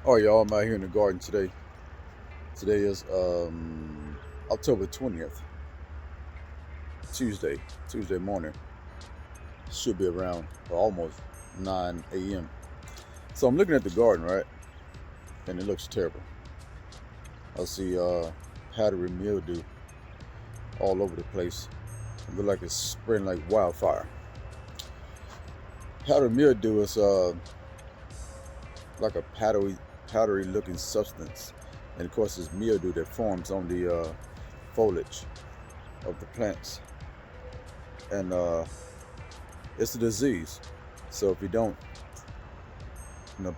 All right, y'all. I'm out here in the garden today. Today is October 20th, Tuesday morning. Should be around almost 9 a.m. So I'm looking at the garden, right? And it looks terrible. I see powdery mildew all over the place. It looks like it's spreading like wildfire. Powdery mildew is like a powdery looking substance. And of course, it's mildew that forms on the foliage of the plants. And it's a disease. So if you don't,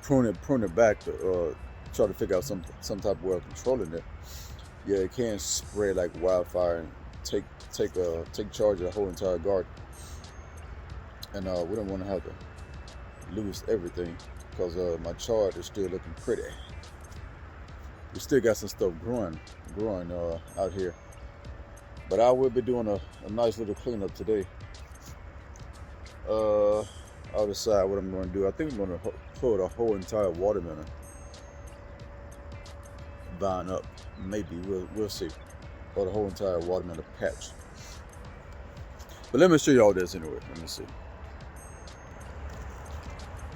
prune it back to try to figure out some type of way of controlling it, yeah, it can spread like wildfire and take charge of the whole entire garden. And we don't want to have to lose everything because my chard is still looking pretty. We still got some stuff growing out here, but I will be doing a nice little cleanup today. I'll decide what I'm going to do. I think I'm going to pull the whole entire watermelon vine up. Maybe we'll see. Or the whole entire watermelon patch. But let me show y'all this anyway. Let me see.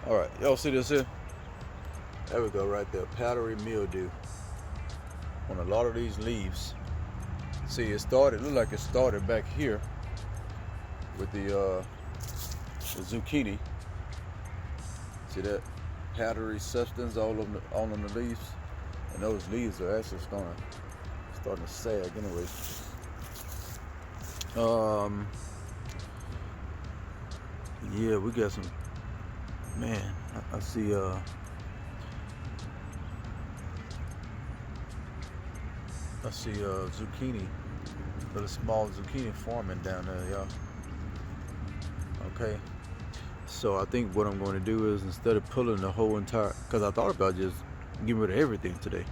All right, y'all see this here? There we go, right there. Powdery mildew on a lot of these leaves. See, it looked like it started back here with the zucchini. See that powdery substance all on the leaves, and those leaves are actually starting to sag anyway. Yeah, we got some. Man, I see zucchini, little small zucchini forming down there, y'all. Okay. So I think what I'm going to do is, instead of pulling the whole entire, because I thought about just getting rid of everything today,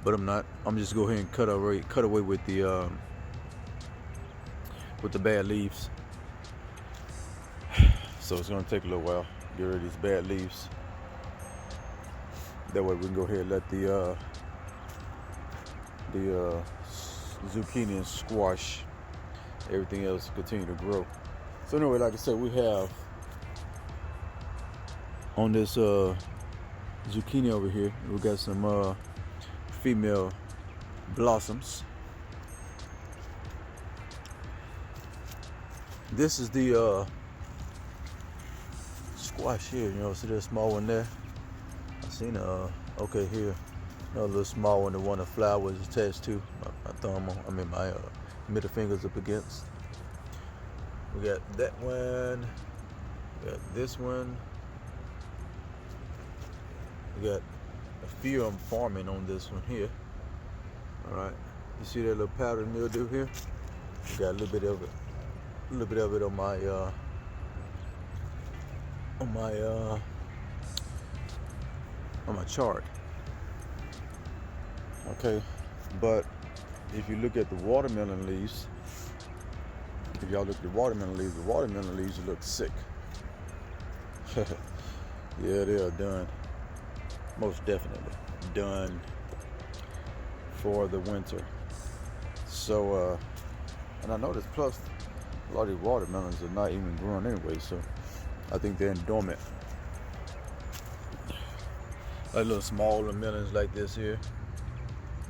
but I'm not. I'm just go ahead and cut away with the bad leaves. So it's going to take a little while. Get rid of these bad leaves. That way we can go ahead and let the zucchini and squash, everything else continue to grow. So anyway, like I said, we have on this zucchini over here, we got some female blossoms. This is the squash here. See that small one there? I seen okay, here another little small one, the one the flower was attached to. My thumb, my middle fingers up against. We got that one. We got this one. We got a few of them forming on this one here. All right, you see that little powdery mildew here? We got a little bit of it on my chart. Okay, but if you look at the watermelon leaves, if y'all look at the watermelon leaves look sick. Yeah, they are done. Most definitely done for the winter. So, and I noticed, plus a lot of these watermelons are not even growing anyway, so I think they're in dormant. Like little smaller melons like this here,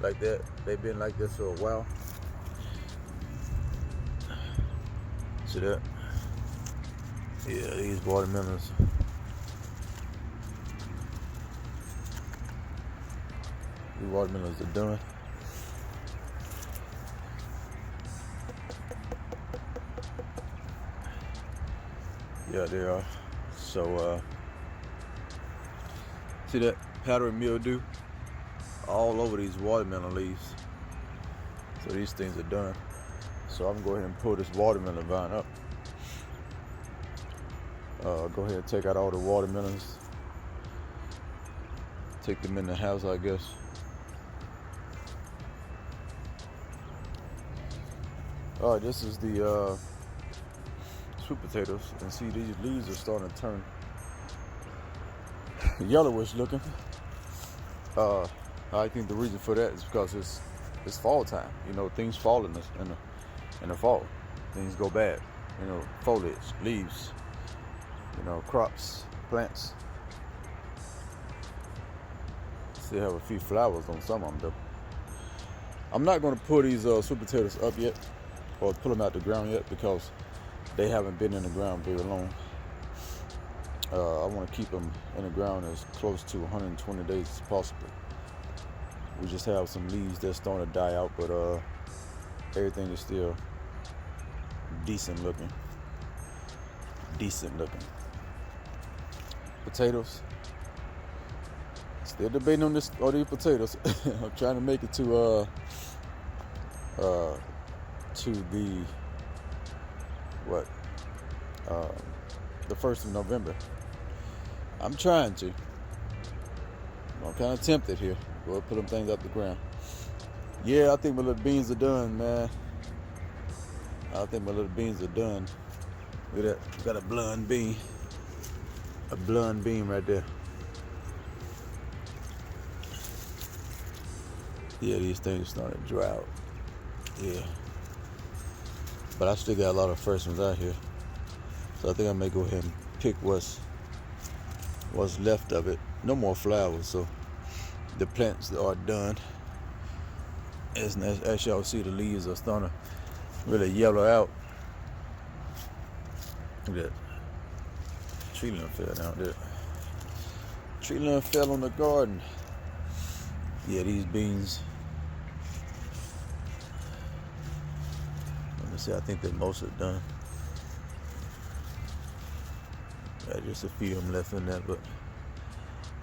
like that, they've been like this for a while. See that? Yeah, these watermelons. These watermelons are done. Yeah, they are. So, see that powdery mildew all over these watermelon leaves. So these things are done. So I'm gonna go ahead and pull this watermelon vine up. Go ahead and take out all the watermelons. Take them in the house, I guess. All right, this is the sweet potatoes, and see these leaves are starting to turn yellowish looking. I think the reason for that is because it's fall time. You know, things fall in the fall. Things go bad. You know, foliage, leaves. You know, crops, plants. Still have a few flowers on some of them though. I'm not going to pull these sweet potatoes up yet, or pull them out the ground yet, because they haven't been in the ground very long. I want to keep them in the ground as close to 120 days as possible. We just have some leaves that's starting to die out, but everything is still decent looking. Potatoes. Still debating on these potatoes. I'm trying to make it to the the 1st of November. I'm trying to. I'm kind of tempted here. We'll put them things up the ground. Yeah, I think my little beans are done, man. Look at that. Got a blonde bean. A blonde bean right there. Yeah, these things starting to dry out. Yeah. But I still got a lot of fresh ones out here. So I think I may go ahead and pick what's left of it. No more flowers, so the plants are done. As y'all see, the leaves are starting to really yellow out. Look at that. Tree limb fell down there. Tree limb fell on the garden. Yeah, these beans. Let me see, I think they're mostly done. Got just a few of them left in there, but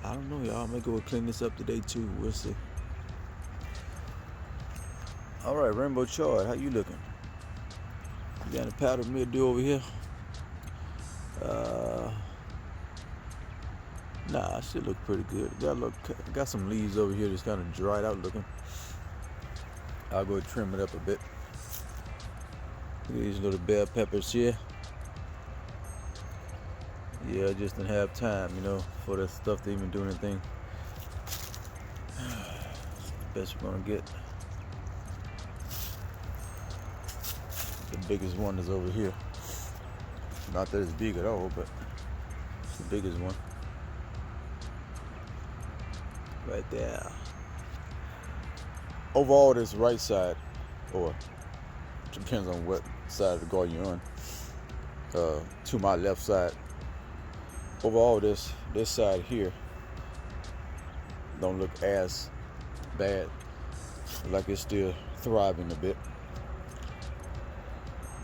I don't know, y'all. I may go and clean this up today too. We'll see. All right, Rainbow Chard, how you looking? You got a powdery mildew over here? Nah, I should look pretty good. Got some leaves over here that's kind of dried out looking. I'll go trim it up a bit. Look at these little bell peppers here. Yeah, I just didn't have time, you know, for that stuff to even do anything. It's the best we're gonna get. The biggest one is over here. Not that it's big at all, but it's the biggest one. Right there. Overall, this right side, or depends on what side of the garden you're on, to my left side. Overall, this side here don't look as bad, like it's still thriving a bit.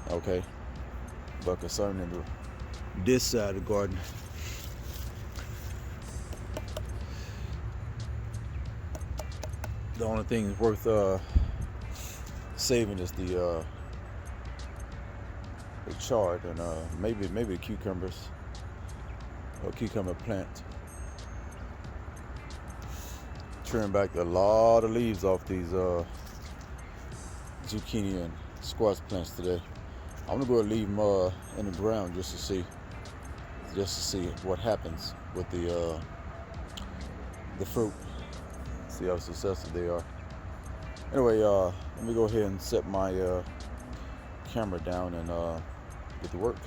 Okay, but concerning this side of the garden, the only thing worth saving is the chard and maybe cucumbers or cucumber plant. Trim back a lot of leaves off these zucchini and squash plants today. I'm gonna go and leave them in the ground just to see what happens with the fruit. See how successful they are. Anyway, let me go ahead and set my camera down and get to work.